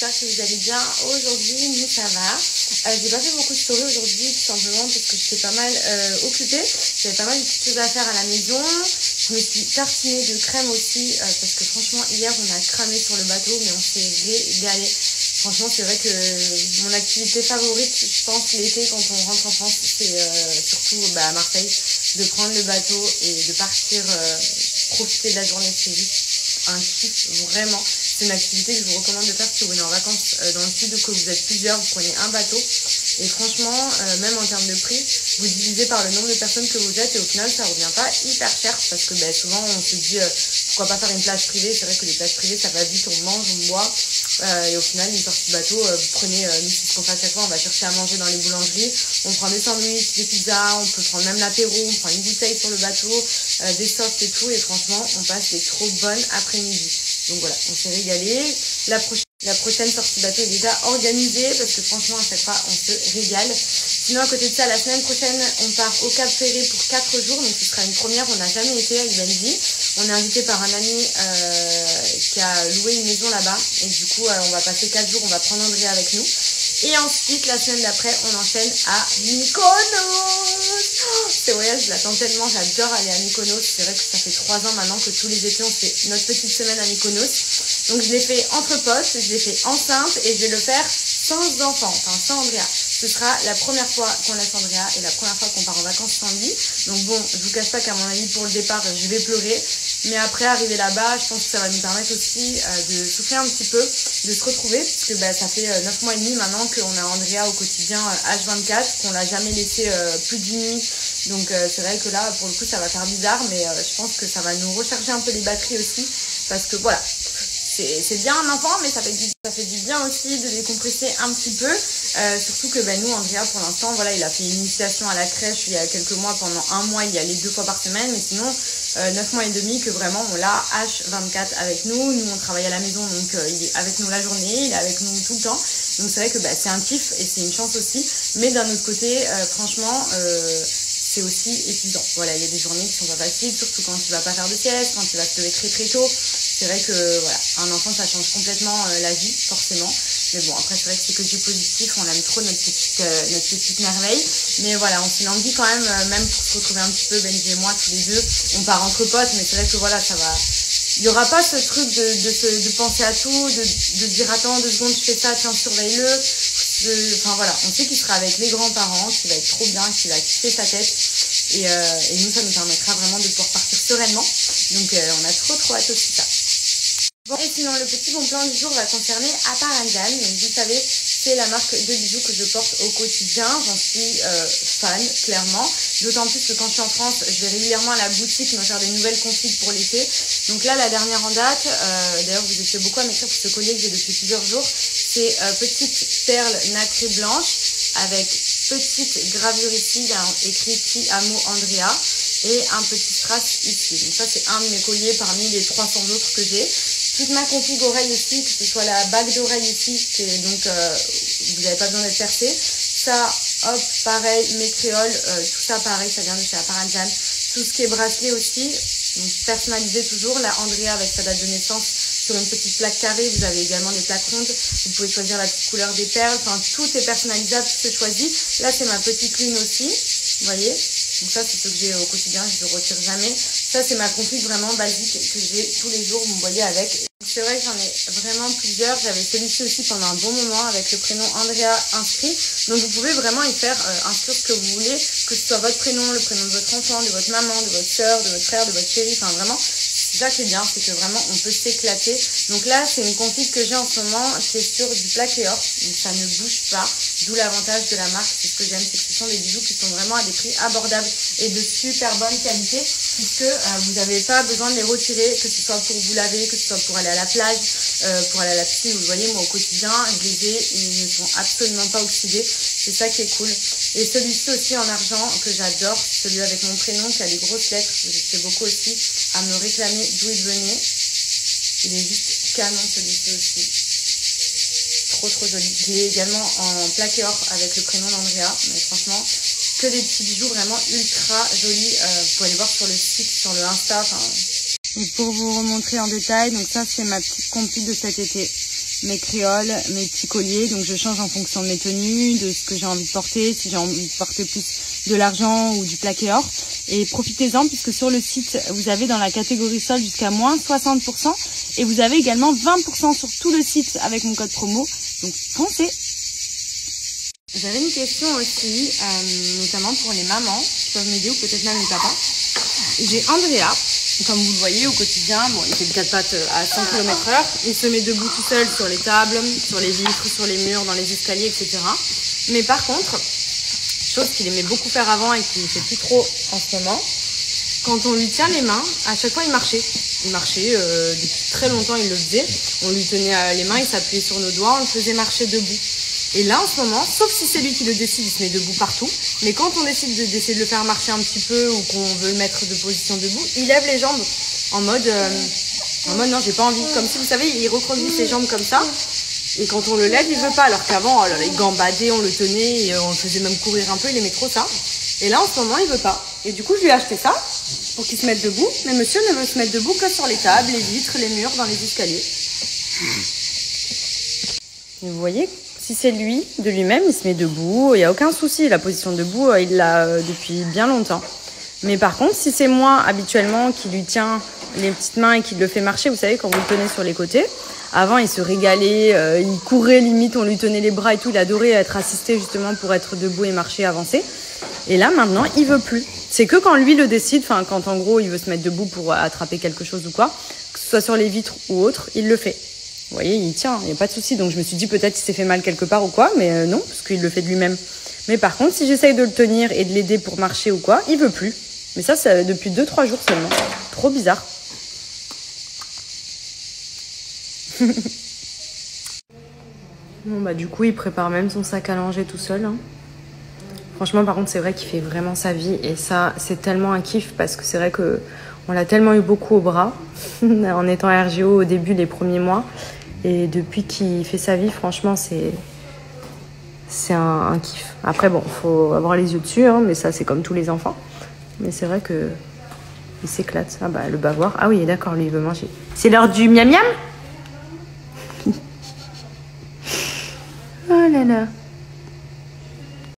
j'espère que vous allez bien. Aujourd'hui, nous ça va. J'ai pas fait beaucoup de stories aujourd'hui, tout simplement parce que j'étais pas mal occupée. J'avais pas mal de petites choses à faire à la maison. Je me suis tartinée de crème aussi, parce que franchement, hier on a cramé sur le bateau, mais on s'est régalé. Franchement, c'est vrai que mon activité favorite, je pense, l'été, quand on rentre en France, c'est surtout à Marseille, de prendre le bateau et de partir profiter de la journée. C'est juste un kiff, vraiment. C'est une activité que je vous recommande de faire si vous venez en vacances dans le sud ou que vous êtes plusieurs, vous prenez un bateau. Et franchement, même en termes de prix, vous divisez par le nombre de personnes que vous êtes et au final, ça revient pas hyper cher parce que souvent, on se dit pourquoi pas faire une plage privée. C'est vrai que les plages privées, ça va vite, on mange, on boit. Et au final, une sortie bateau, vous prenez, nous c'est ce qu'on fait à chaque fois, on va chercher à manger dans les boulangeries, on prend des sandwichs, des pizzas, on peut prendre même l'apéro, on prend une bouteille sur le bateau, des softs et tout, et franchement, on passe des trop bonnes après-midi. Donc voilà, on s'est régalé. La prochaine sortie bateau est déjà organisée parce que franchement, à chaque fois, on se régale. Sinon, à côté de ça, la semaine prochaine, on part au Cap Ferré pour 4 jours. Donc, ce sera une première. On n'a jamais été avec Benji. On est invité par un ami qui a loué une maison là-bas. Et du coup, on va passer 4 jours. On va prendre Andrea avec nous. Et ensuite, la semaine d'après, on enchaîne à Mykonos. Ce voyage, je l'attends tellement. J'adore aller à Mykonos. C'est vrai que ça fait 3 ans maintenant que tous les étés, on fait notre petite semaine à Mykonos. Donc, je l'ai fait entre potes. Je l'ai fait enceinte. Et je vais le faire sans enfant. Enfin, sans Andrea. Ce sera la première fois qu'on laisse Andrea et la première fois qu'on part en vacances sans lui. Donc bon, je vous cache pas qu'à mon avis, pour le départ, je vais pleurer. Mais après, arriver là-bas, je pense que ça va nous permettre aussi de souffler un petit peu, de se retrouver. Parce que ça fait 9 mois et demi maintenant qu'on a Andrea au quotidien H24, qu'on l'a jamais laissé plus d'une nuit. Donc c'est vrai que là, pour le coup, ça va faire bizarre. Mais je pense que ça va nous recharger un peu les batteries aussi. Parce que voilà, c'est bien un enfant, mais ça fait du bien aussi de décompresser un petit peu. Surtout que nous, Andrea, pour l'instant, voilà, il a fait une initiation à la crèche il y a quelques mois. Pendant 1 mois, il y allait 2 fois par semaine. Mais sinon, 9 mois et demi que vraiment on l'a H24 avec nous. Nous, on travaille à la maison, donc il est avec nous la journée, il est avec nous tout le temps. Donc c'est vrai que c'est un kiff et c'est une chance aussi. Mais d'un autre côté, franchement, c'est aussi épuisant. Voilà, il y a des journées qui sont pas faciles, surtout quand tu vas pas faire de sieste, quand tu vas te lever très très tôt. C'est vrai que voilà, un enfant ça change complètement la vie, forcément. Mais bon, après c'est vrai que c'est que du positif, on aime trop notre petite merveille. Mais voilà, on s'y languit quand même pour se retrouver un petit peu, Benji et moi, tous les deux. On part entre potes, mais c'est vrai que voilà, ça va. Il n'y aura pas ce truc de penser à tout, de dire attends 2 secondes, je fais ça, tiens, surveille-le. Enfin voilà, on sait qu'il sera avec les grands-parents, qu'il va être trop bien, qu'il va kiffer sa tête. Et nous, ça nous permettra vraiment de pouvoir partir sereinement. Donc on a trop hâte aussi ça. Bon, et sinon, le petit bon plan du jour va concerner Aparanjan. Donc vous savez, c'est la marque de bijoux que je porte au quotidien. J'en suis fan, clairement. D'autant plus que quand je suis en France, je vais régulièrement à la boutique me faire des nouvelles configs pour l'été. Donc là, la dernière en date, d'ailleurs vous étiez beaucoup à m'écrire pour ce collier que j'ai depuis plusieurs jours. C'est petite perle nacrée blanche avec petite gravure ici, il y a écrit Ti Amo Andrea et un petit strass ici. Donc ça, c'est un de mes colliers parmi les 300 autres que j'ai. Toute ma config oreille aussi, que ce soit la bague d'oreille ici, donc vous n'avez pas besoin d'être percé. Ça, hop, pareil, mes créoles, tout ça pareil, ça vient de chez Aparanjan. Tout ce qui est bracelet aussi, donc personnalisé toujours. La Andrea avec sa date de naissance sur une petite plaque carrée. Vous avez également des plaques rondes. Vous pouvez choisir la petite couleur des perles. Enfin, tout est personnalisable, tout est choisi. Là, c'est ma petite lune aussi, vous voyez. Donc ça, c'est ce que j'ai au quotidien, je ne le retire jamais. Ça, c'est ma config vraiment basique que j'ai tous les jours, vous me voyez avec. C'est vrai que j'en ai vraiment plusieurs. J'avais celui-ci aussi pendant un bon moment avec le prénom Andrea inscrit. Donc vous pouvez vraiment y faire inscrire ce que vous voulez, que ce soit votre prénom, le prénom de votre enfant, de votre maman, de votre soeur, de votre frère, de votre chérie. Enfin vraiment, c'est ça qui est bien, c'est que vraiment on peut s'éclater. Donc là, c'est une config que j'ai en ce moment qui est sur du plaqué or. Donc ça ne bouge pas. D'où l'avantage de la marque. C'est ce que j'aime, c'est que ce sont des bijoux qui sont vraiment à des prix abordables et de super bonne qualité, puisque vous n'avez pas besoin de les retirer, que ce soit pour vous laver, que ce soit pour aller à la plage, pour aller à la piscine. Vous voyez, moi au quotidien, je les ai, ils ne sont absolument pas oxydés. C'est ça qui est cool. Et celui-ci aussi en argent que j'adore, celui avec mon prénom qui a des grosses lettres. J'étais beaucoup aussi à me réclamer d'où il venait. Il est juste canon celui-ci aussi. Trop joli. Je l'ai également en plaqué or avec le prénom d'Andrea. Mais franchement, que des petits bijoux vraiment ultra jolis. Vous pouvez aller voir sur le site, sur le Insta. Et pour vous remontrer en détail, donc ça c'est ma petite compil de cet été. mes créoles, mes petits colliers. Donc je change en fonction de mes tenues, de ce que j'ai envie de porter, si j'ai envie de porter plus de l'argent ou du plaqué or. Et profitez-en puisque sur le site, vous avez dans la catégorie solde jusqu'à moins 60%. Et vous avez également 20% sur tout le site avec mon code promo. Donc foncez! J'avais une question aussi, notamment pour les mamans qui peuvent m'aider ou peut-être même les papas. J'ai Andrea, comme vous le voyez au quotidien, bon, il fait le 4 pattes à 100 km/h. Il se met debout tout seul sur les tables, sur les vitres, sur les murs, dans les escaliers, etc. Mais par contre, chose qu'il aimait beaucoup faire avant et qu'il ne fait plus trop en ce moment, quand on lui tient les mains, à chaque fois il marchait. Il marchait, depuis très longtemps il le faisait. On lui tenait les mains, il s'appuyait sur nos doigts, on le faisait marcher debout. Et là, en ce moment, sauf si c'est lui qui le décide, il se met debout partout. Mais quand on décide d'essayer de le faire marcher un petit peu ou qu'on veut le mettre de position debout, il lève les jambes en mode non, j'ai pas envie. Comme si, vous savez, il recroqueville ses jambes comme ça. Et quand on le lève, il veut pas. Alors qu'avant, oh là là, il gambadait, on le tenait, et on le faisait même courir un peu, il aimait trop ça. Et là, en ce moment, il veut pas. Et du coup, je lui ai acheté ça pour qu'il se mette debout. Mais monsieur ne veut se mettre debout que sur les tables, les vitres, les murs, dans les escaliers. Et vous voyez, si c'est lui, de lui-même, il se met debout, il n'y a aucun souci. La position debout, il l'a depuis bien longtemps. Mais par contre, si c'est moi, habituellement, qui lui tient les petites mains et qui le fait marcher, vous savez, quand vous le tenez sur les côtés, avant, il se régalait, il courait limite, on lui tenait les bras et tout, il adorait être assisté justement pour être debout et marcher, avancer. Et là, maintenant, il veut plus. C'est que quand lui le décide, enfin, quand en gros, il veut se mettre debout pour attraper quelque chose ou quoi, que ce soit sur les vitres ou autre, il le fait. Vous voyez, il tient, il n'y a pas de souci. Donc je me suis dit peut-être qu'il s'est fait mal quelque part ou quoi, mais non, parce qu'il le fait de lui-même. Mais par contre, si j'essaye de le tenir et de l'aider pour marcher ou quoi, il veut plus. Mais ça, c'est depuis 2-3 jours seulement. Trop bizarre. Bon bah du coup, il prépare même son sac à langer tout seul. Hein. Franchement, par contre, c'est vrai qu'il fait vraiment sa vie. Et ça, c'est tellement un kiff parce que c'est vrai que on l'a tellement eu beaucoup au bras en étant RGO au début, les premiers mois. Et depuis qu'il fait sa vie, franchement, c'est un kiff. Après, bon, faut avoir les yeux dessus, hein, mais ça, c'est comme tous les enfants. Mais c'est vrai que il s'éclate. Ah bah, le bavoir. Ah oui, d'accord, lui, il veut manger. C'est l'heure du miam miam. Oh là là.